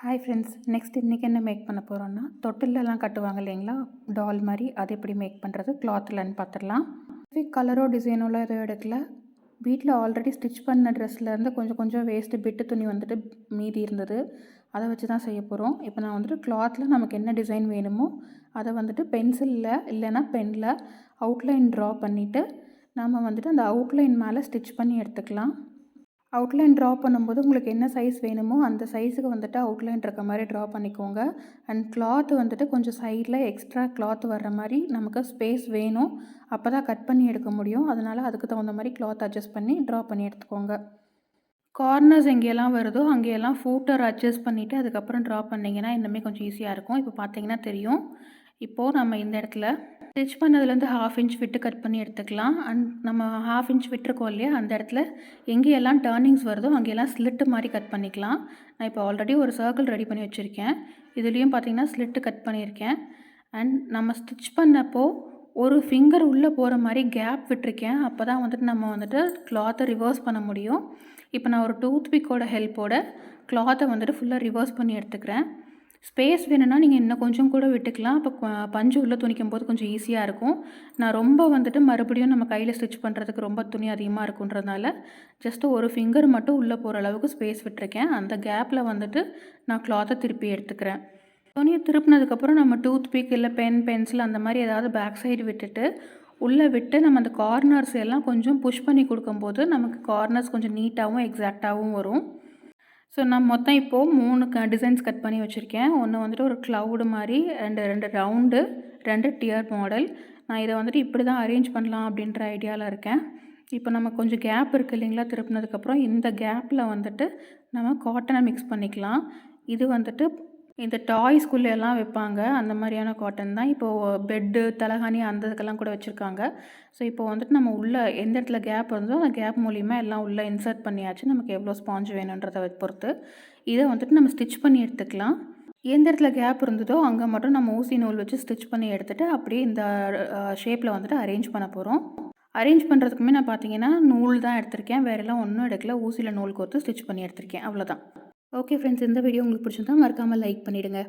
Hi friends, next இன்றைக்கி என்ன make பண்ண போகிறோன்னா, தொட்டிலெலாம் கட்டுவாங்க இல்லைங்களா, டால் மாதிரி. அது எப்படி மேக் பண்ணுறது கிளாத்லன்னு பார்த்துடலாம். கலரோ டிசைனோலாம் எதுவும் எடுக்கல. வீட்டில் ஆல்ரெடி ஸ்டிச் பண்ண ட்ரெஸ்லேருந்து கொஞ்சம் கொஞ்சம் வேஸ்ட்டு பிட்டு துணி வந்துட்டு மீதி இருந்தது. அதை வச்சு தான் செய்ய போகிறோம். இப்போ நான் வந்துட்டு கிளாத்தில் நமக்கு என்ன டிசைன் வேணுமோ அதை வந்துட்டு பென்சிலில் இல்லைன்னா பெனில் அவுட்லைன் ட்ரா பண்ணிவிட்டு நம்ம வந்துட்டு அந்த அவுட்லைன் மேலே ஸ்டிச் பண்ணி எடுத்துக்கலாம். அவுட்லைன் ட்ரா பண்ணும்போது உங்களுக்கு என்ன சைஸ் வேணுமோ அந்த சைஸுக்கு வந்துட்டு அவுட்லைன் இருக்க மாதிரி ட்ரா பண்ணிக்கோங்க. அண்ட் கிளாத் வந்துட்டு கொஞ்சம் சைடில் எக்ஸ்ட்ரா கிளாத் வர்ற மாதிரி நமக்கு ஸ்பேஸ் வேணும். அப்போ தான் கட் பண்ணி எடுக்க முடியும். அதனால் அதுக்கு தகுந்த மாதிரி கிளாத் அட்ஜஸ்ட் பண்ணி ட்ரா பண்ணி எடுத்துக்கோங்க. கார்னர்ஸ் எங்கேயெல்லாம் வருதோ அங்கேயெல்லாம் ஃபூட்டர் அட்ஜஸ்ட் பண்ணிவிட்டு அதுக்கப்புறம் ட்ரா பண்ணிங்கன்னா இன்னுமே கொஞ்சம் ஈஸியாக இருக்கும். இப்போ பார்த்தீங்கன்னா தெரியும். இப்போது நம்ம இந்த இடத்துல ஸ்டிச் பண்ணதுலேருந்து 1/2 இன்ச் விட்டு கட் பண்ணி எடுத்துக்கலாம். அண்ட் நம்ம 1/2 இன்ச் விட்டுருக்கோம் இல்லையா, அந்த இடத்துல எங்கேயெல்லாம் டர்னிங்ஸ் வருதோ அங்கேயெல்லாம் ஸ்லிட்டு மாதிரி கட் பண்ணிக்கலாம். நான் இப்போ ஆல்ரெடி ஒரு சர்க்கிள் ரெடி பண்ணி வச்சுருக்கேன். இதுலேயும் பார்த்திங்கன்னா ஸ்லிட்டு கட் பண்ணியிருக்கேன். அண்ட் நம்ம ஸ்டிச் பண்ணப்போ ஒரு ஃபிங்கர் உள்ளே போகிற மாதிரி கேப் விட்டுருக்கேன். அப்போ தான் வந்துட்டு நம்ம வந்துட்டு கிளாத்தை ரிவர்ஸ் பண்ண முடியும். இப்போ நான் ஒரு டூத் பிக்கோட ஹெல்ப்போட கிளாத்தை வந்துட்டு ஃபுல்லாக ரிவர்ஸ் பண்ணி எடுத்துக்கிறேன். ஸ்பேஸ் வேணும்னா நீங்கள் இன்னும் கொஞ்சம் கூட விட்டுக்கலாம். அப்போ பஞ்சு உள்ளே துணிக்கும் போது கொஞ்சம் ஈஸியாக இருக்கும். நான் ரொம்ப வந்துட்டு மறுபடியும் நம்ம கையில் ஸ்டிச் பண்ணுறதுக்கு ரொம்ப துணி அதிகமாக இருக்குன்றதுனால ஜஸ்ட்டு ஒரு ஃபிங்கர் மட்டும் உள்ளே போகிற அளவுக்கு ஸ்பேஸ் விட்டுருக்கேன். அந்த கேப்பில் வந்துட்டு நான் கிளாத்தை திருப்பி எடுத்துக்கிறேன். துணியை திருப்பினதுக்கப்புறம் நம்ம டூத் பிக் இல்லை பென்சில் அந்த மாதிரி ஏதாவது பேக் சைடு விட்டுட்டு உள்ளே விட்டு நம்ம அந்த கார்னர்ஸ் எல்லாம் கொஞ்சம் புஷ் பண்ணி கொடுக்கும்போது நமக்கு கார்னர்ஸ் கொஞ்சம் நீட்டாகவும் எக்ஸாக்டாகவும் வரும். ஸோ நான் மொத்தம் இப்போது 3 டிசைன்ஸ் கட் பண்ணி வச்சுருக்கேன். ஒன்று வந்துட்டு ஒரு க்ளவுடு மாதிரி, 2 ரவுண்டு, 2 டியர் மாடல். நான் இதை வந்துட்டு இப்படி தான் அரேஞ்ச் பண்ணலாம் அப்படின்ற ஐடியாவில் இருக்கேன். இப்போ நம்ம கொஞ்சம் கேப் இருக்குது இல்லைங்களா, திருப்பினதுக்கப்புறம் இந்த கேப்பில் வந்துட்டு நம்ம காட்டனை மிக்ஸ் பண்ணிக்கலாம். இது வந்துட்டு இந்த டாய்ஸ்குள்ளே எல்லாம் வைப்பாங்க அந்த மாதிரியான காட்டன் தான். இப்போது பெட்டு, தலகாணி அந்த இதுக்கெல்லாம் கூட வச்சுருக்காங்க. ஸோ இப்போ வந்துட்டு நம்ம உள்ளே எந்த இடத்துல கேப் இருந்தோ அந்த கேப் மூலிமா எல்லாம் உள்ளே இன்சர்ட் பண்ணியாச்சு. நமக்கு எவ்வளோ ஸ்பாஞ்ச் வேணுன்றதை பொறுத்து இதை வந்துட்டு நம்ம ஸ்டிச் பண்ணி எடுத்துக்கலாம். எந்த இடத்துல கேப் இருந்ததோ அங்கே மட்டும் நம்ம ஊசி நூல் வச்சு ஸ்டிச் பண்ணி எடுத்துகிட்டு அப்படியே இந்த ஷேப்பில் வந்துட்டு அரேஞ்ச் பண்ண போகிறோம். அரேஞ்ச் பண்ணுறதுக்குமே நான் பார்த்தீங்கன்னா நூல் தான் எடுத்திருக்கேன். வேறெல்லாம் ஒன்றும் எடுக்கல. ஊசியில் நூல் கோர்த்து ஸ்டிச் பண்ணி எடுத்திருக்கேன். அவ்வளோதான். ஓகே ஃப்ரெண்ட்ஸ், இந்த வீடியோ உங்களுக்கு பிடிச்சிருந்தா மறக்காமல் லைக் பண்ணிவிடுங்க.